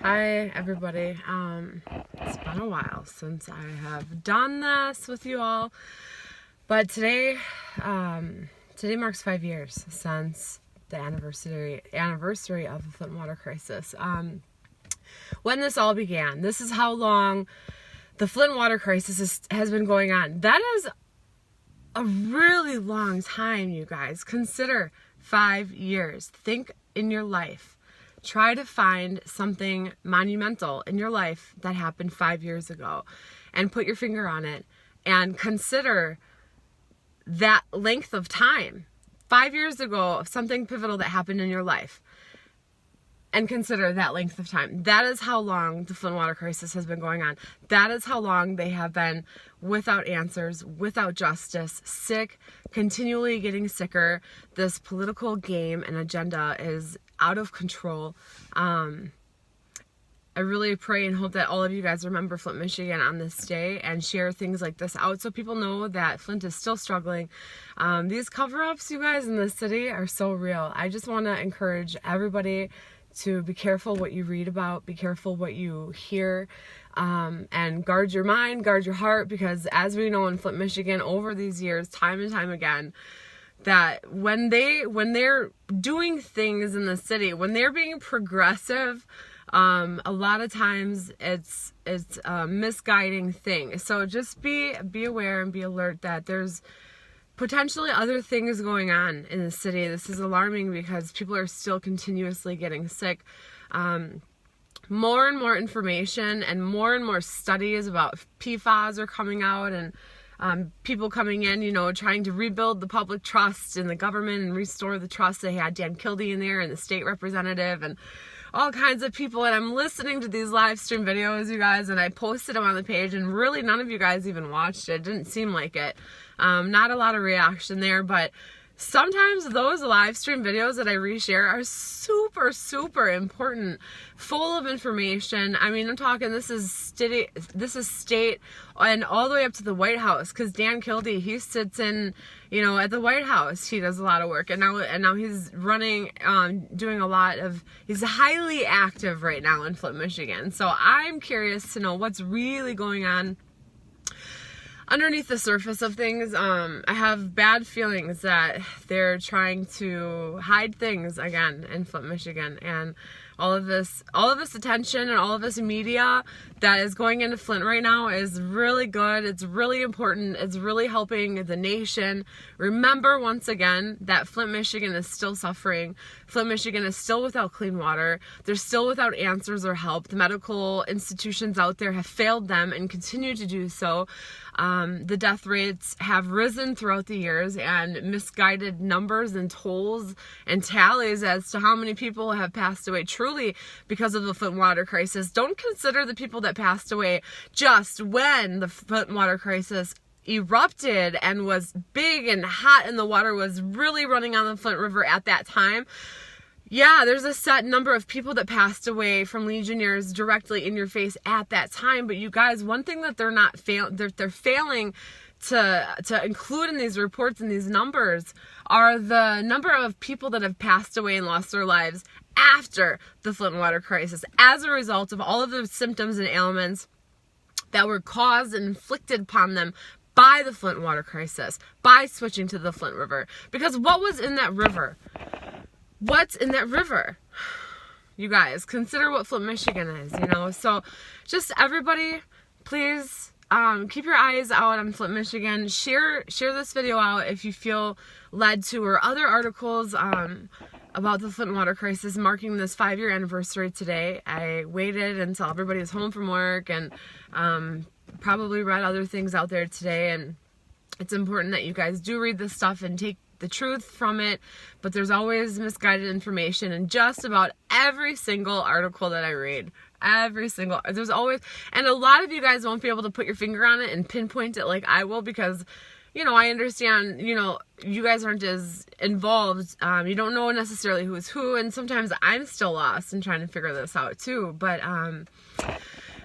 Hi everybody. It's been a while since I have done this with you all, but today marks 5 years since the anniversary of the Flint water crisis. When this all began, this is how long the Flint water crisis has been going on. That is a really long time, you guys. Consider 5 years. Think in your life. Try to find something monumental in your life that happened 5 years ago and put your finger on it and consider that length of time. 5 years ago, something pivotal that happened in your life, and consider that length of time. That is how long the Flint water crisis has been going on. That is how long they have been without answers, without justice, sick, continually getting sicker. This political game and agenda is out of control. I really pray and hope that all of you guys remember Flint, Michigan on this day and share things like this out so people know that Flint is still struggling. These cover-ups, you guys, in this city are so real. I just want to encourage everybody to be careful what you read about, be careful what you hear, and guard your mind, guard your heart, because as we know in Flint, Michigan, over these years, time and time again, that when they're doing things in the city, when they're being progressive, a lot of times it's a misguiding thing. So just be aware and be alert that there's potentially other things going on in the city. This is alarming because people are still continuously getting sick. More and more information and more studies about PFAS are coming out, and people coming in, trying to rebuild the public trust in the government and restore the trust. They had Dan Kildee in there and the state representative and all kinds of people. And I'm listening to these live stream videos, you guys, and I posted them on the page, and really none of you guys even watched it. It didn't seem like it. Not a lot of reaction there, but sometimes those live stream videos that I reshare are super important, full of information. I mean, I'm talking, this is state and all the way up to the White House, because Dan Kildee, he sits in, at the White House. He does a lot of work, and now he's running, doing a lot of, he's highly active right now in Flint, Michigan. So I'm curious to know what's really going on underneath the surface of things. I have bad feelings that they're trying to hide things again in Flint, Michigan, and all of this attention and all of this media that is going into Flint right now is really good. It's really important. It's really helping the nation. Remember once again that Flint, Michigan is still suffering. Flint, Michigan is still without clean water. They're still without answers or help. The medical institutions out there have failed them and continue to do so. The death rates have risen throughout the years, and misguided numbers and tolls and tallies as to how many people have passed away truly because of the Flint water crisis. Don't consider the people that passed away just when the Flint water crisis erupted and was big and hot and the water was really running on the Flint River at that time. Yeah, there's a set number of people that passed away from Legionnaires directly in your face at that time. But you guys, one thing that they're failing to include in these reports and these numbers are the number of people that have passed away and lost their lives after the Flint water crisis as a result of all of the symptoms and ailments that were caused and inflicted upon them by the Flint water crisis, by switching to the Flint River. Because what was in that river? What's in that river? You guys, consider what Flint, Michigan is, So just everybody, please keep your eyes out on Flint, Michigan. Share this video out if you feel led to, or other articles about the Flint water crisis marking this 5-year anniversary today. I waited until everybody was home from work and probably read other things out there today. And it's important that you guys do read this stuff and take the truth from it, but there's always misguided information in just about every single article that I read. There's always, and a lot of you guys won't be able to put your finger on it and pinpoint it like I will, because I understand, you guys aren't as involved. You don't know necessarily who is who, and sometimes I'm still lost in trying to figure this out too. But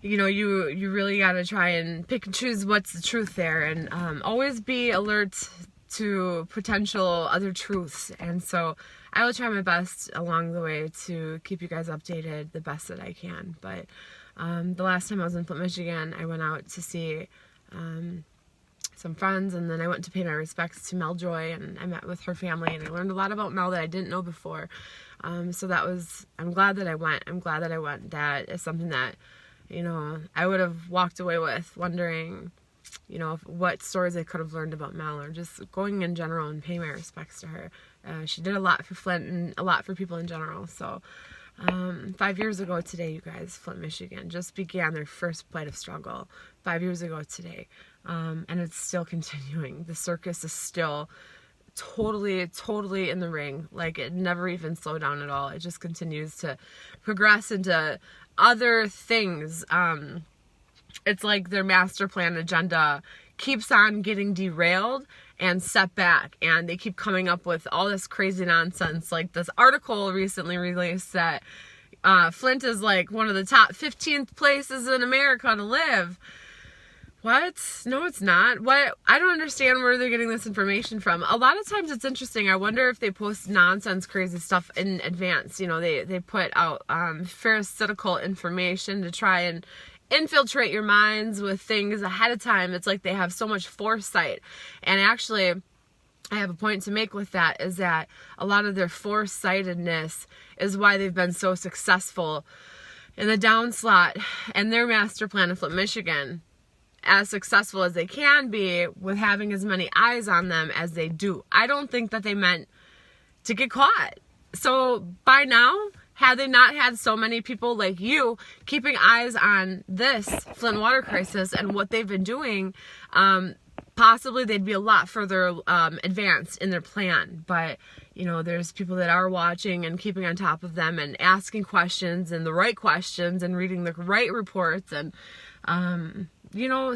you really got to try and pick and choose what's the truth there, and always be alert to potential other truths. And so I will try my best along the way to keep you guys updated the best that I can. But the last time I was in Flint, Michigan, I went out to see some friends, and then I went to pay my respects to Mel Joy, and I met with her family, and I learned a lot about Mel that I didn't know before. So I'm glad that I went. That is something that, I would have walked away with wondering, what stories I could have learned about Mel, or just going in general and paying my respects to her. She did a lot for Flint and a lot for people in general. So 5 years ago today, you guys, Flint, Michigan just began their first flight of struggle. 5 years ago today. And it's still continuing. The circus is still totally in the ring. Like, it never even slowed down at all. It just continues to progress into other things. It's like their master plan agenda keeps on getting derailed and set back, and they keep coming up with all this crazy nonsense. Like this article recently released that Flint is like one of the top 15th places in America to live. What? No, it's not. What? I don't understand where they're getting this information from. A lot of times it's interesting. I wonder if they post nonsense, crazy stuff in advance. They put out pharisaical information to try and infiltrate your minds with things ahead of time. It's like they have so much foresight. And actually, I have a point to make with that, is that a lot of their foresightedness is why they've been so successful in the downslot and their master plan in Flint, Michigan. As successful as they can be with having as many eyes on them as they do. I don't think that they meant to get caught. So by now, had they not had so many people like you keeping eyes on this Flint water crisis and what they've been doing, possibly they'd be a lot further advanced in their plan. But, there's people that are watching and keeping on top of them and asking questions, and the right questions, and reading the right reports, and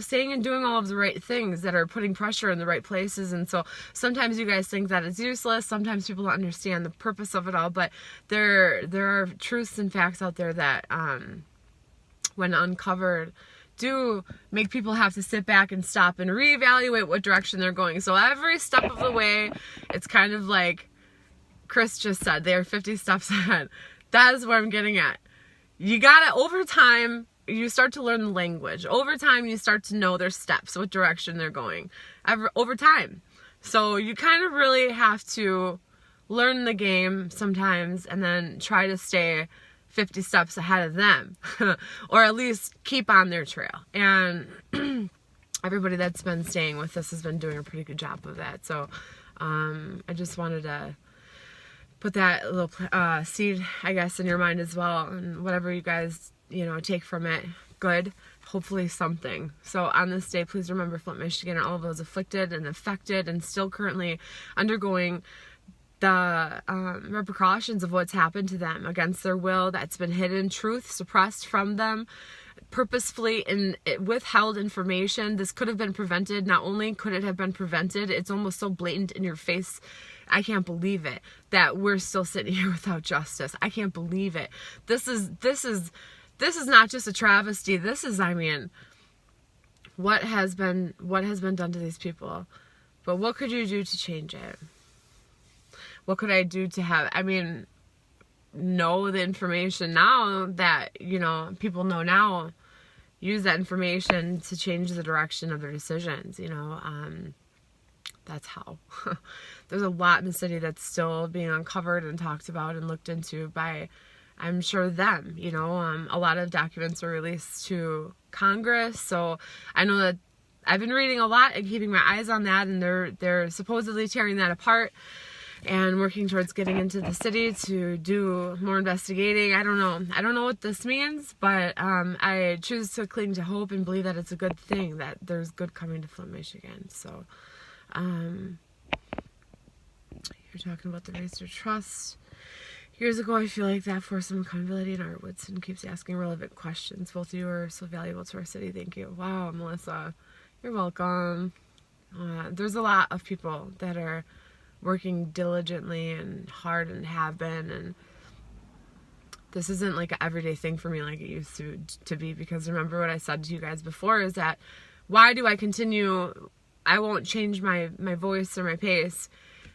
saying and doing all of the right things that are putting pressure in the right places. And so sometimes you guys think that it's useless. Sometimes people don't understand the purpose of it all. But there are truths and facts out there that, when uncovered, do make people have to sit back and stop and reevaluate what direction they're going. So every step of the way, it's kind of like Chris just said, they are 50 steps ahead. That is what I'm getting at. You gotta, over time, you start to learn the language. Over time, you start to know their steps, what direction they're going, over time. So you kind of really have to learn the game sometimes, and then try to stay 50 steps ahead of them, or at least keep on their trail. And everybody that's been staying with us has been doing a pretty good job of that. So I just wanted to put that little seed, I guess, in your mind as well, and whatever you guys take from it, good, hopefully something. So on this day, please remember Flint, Michigan, and all of those afflicted and affected and still currently undergoing the repercussions of what's happened to them against their will, that's been hidden, truth suppressed from them, purposefully withheld information. This could have been prevented. Not only could it have been prevented, it's almost so blatant in your face. I can't believe it that we're still sitting here without justice. I can't believe it. This is not just a travesty. This is, what has been done to these people. But what could you do to change it? What could I do to know the information now that, people know now, use that information to change the direction of their decisions, that's how. There's a lot in the city that's still being uncovered and talked about and looked into by, I'm sure, them. A lot of documents were released to Congress, so I know that I've been reading a lot and keeping my eyes on that, and they're supposedly tearing that apart and working towards getting into the city to do more investigating. I don't know what this means, but I choose to cling to hope and believe that it's a good thing, that there's good coming to Flint, Michigan. So you're talking about the Racer Trust. Years ago, I feel like that forced some accountability in Art Woodson keeps asking relevant questions. Both of you are so valuable to our city. Thank you. Wow, Melissa, you're welcome. There's a lot of people that are working diligently and hard and have been, and this isn't like an everyday thing for me like it used to be, because remember what I said to you guys before, is that why do I continue? I won't change my voice or my pace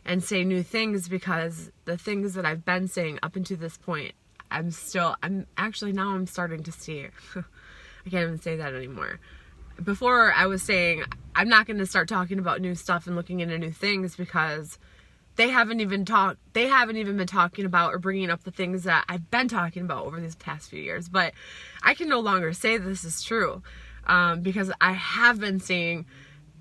and say new things, because the things that I've been saying up until this point, I'm starting to see. I can't even say that anymore. Before I was saying, I'm not going to start talking about new stuff and looking into new things because they haven't even been talking about or bringing up the things that I've been talking about over these past few years. But I can no longer say this is true, because I have been seeing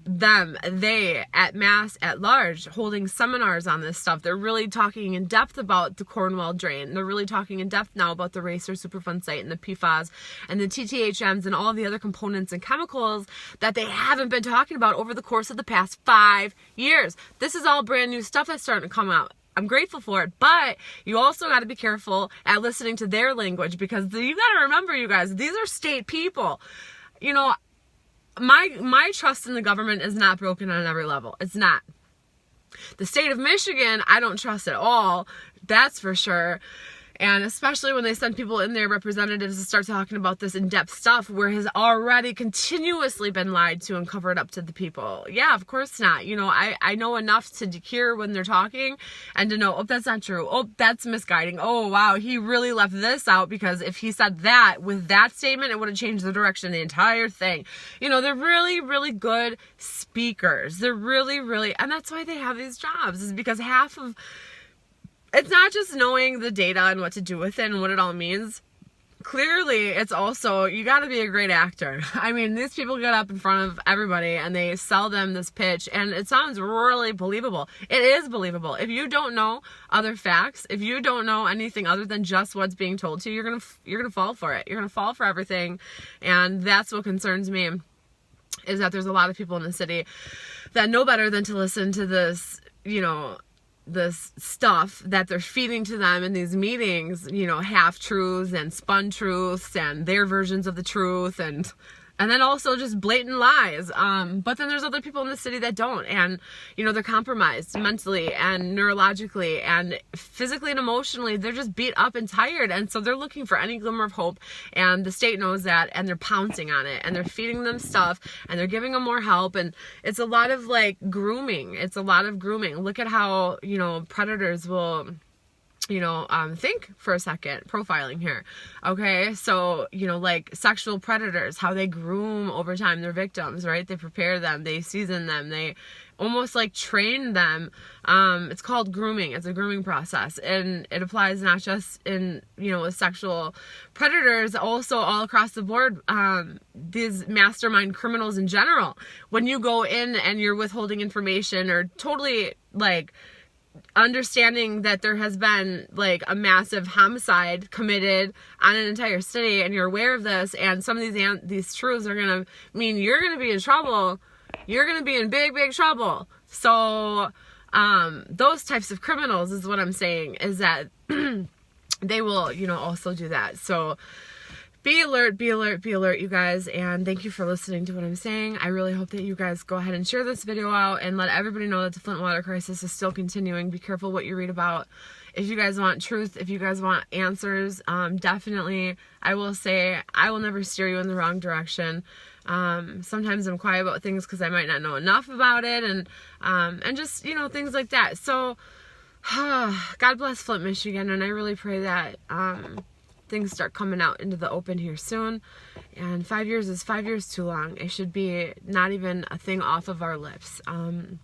they at mass, at large, holding seminars on this stuff. They're really talking in depth about the Cornwall drain. They're really talking in depth now about the Racer Superfund site and the PFAS and the TTHMs and all the other components and chemicals that they haven't been talking about over the course of the past 5 years. This is all brand new stuff that's starting to come out. I'm grateful for it, but you also got to be careful at listening to their language, because you got to remember, you guys, these are state people. You know, my trust in the government is not broken on every level. It's not. The state of Michigan, I don't trust at all. That's for sure. And especially when they send people in there, representatives, to start talking about this in-depth stuff where has already continuously been lied to and covered up to the people. Yeah, of course not. You know, I know enough to hear when they're talking and to know, oh, that's not true. Oh, that's misguiding. Oh, wow, he really left this out, because if he said that with that statement, it would have changed the direction of the entire thing. You know, they're really, really good speakers. They're really, really, and that's why they have these jobs, is because it's not just knowing the data and what to do with it and what it all means. Clearly, it's also, you got to be a great actor. I mean, these people get up in front of everybody and they sell them this pitch, and it sounds really believable. It is believable. If you don't know other facts, if you don't know anything other than just what's being told to you, you're gonna fall for it. You're gonna fall for everything, and that's what concerns me. Is that there's a lot of people in the city that know better than to listen to this, you know, this stuff that they're feeding to them in these meetings, you know, half-truths and spun truths and their versions of the truth, and then also just blatant lies. But then there's other people in the city that don't, and, you know, they're compromised mentally and neurologically and physically and emotionally. They're just beat up and tired, and so they're looking for any glimmer of hope, and the state knows that, and they're pouncing on it, and they're feeding them stuff, and they're giving them more help, and it's a lot of, like, grooming. It's a lot of grooming. Look at how, you know, predators will, you know, think for a second, profiling here. Okay, so, you know, like sexual predators, how they groom over time their victims, right? They prepare them, they season them, they almost like train them. It's called grooming. It's a grooming process, and it applies not just in, you know, with sexual predators, also all across the board. These mastermind criminals in general, when you go in and you're withholding information or totally, like, understanding that there has been, like, a massive homicide committed on an entire city, and you're aware of this, and some of these truths are gonna mean you're gonna be in trouble. You're gonna be in big, big trouble. So those types of criminals is what I'm saying, is that they will, you know, also do that. So be alert, be alert, be alert, you guys, and thank you for listening to what I'm saying. I really hope that you guys go ahead and share this video out and let everybody know that the Flint water crisis is still continuing. Be careful what you read about. If you guys want truth, if you guys want answers, definitely, I will say, I will never steer you in the wrong direction. Sometimes I'm quiet about things because I might not know enough about it, and just, you know, things like that. So, God bless Flint, Michigan, and I really pray that, things start coming out into the open here soon. And 5 years is 5 years too long. It should be not even a thing off of our lips. Of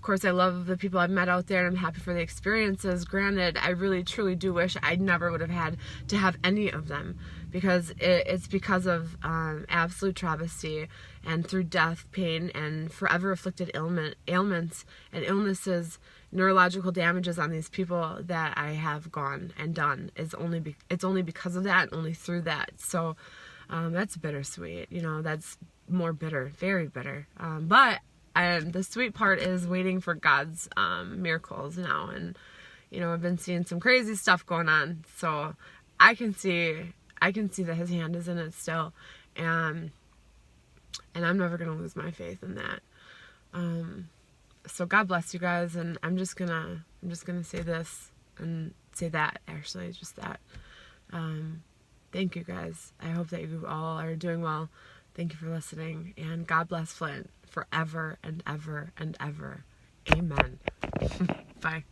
course, I love the people I've met out there, and I'm happy for the experiences. Granted, I really truly do wish I never would have had to have any of them, because it's because of absolute travesty, and through death, pain, and forever afflicted ailments and illnesses, neurological damages on these people that I have gone and done. It's only because of that, and only through that. So that's bittersweet. You know, that's more bitter, very bitter. But the sweet part is waiting for God's miracles now. And, you know, I've been seeing some crazy stuff going on, so I can see that His hand is in it still, and I'm never gonna lose my faith in that. So God bless you guys, and I'm just gonna say this and say that, actually, just that. Thank you guys. I hope that you all are doing well. Thank you for listening, and God bless Flint forever and ever and ever. Amen. Bye.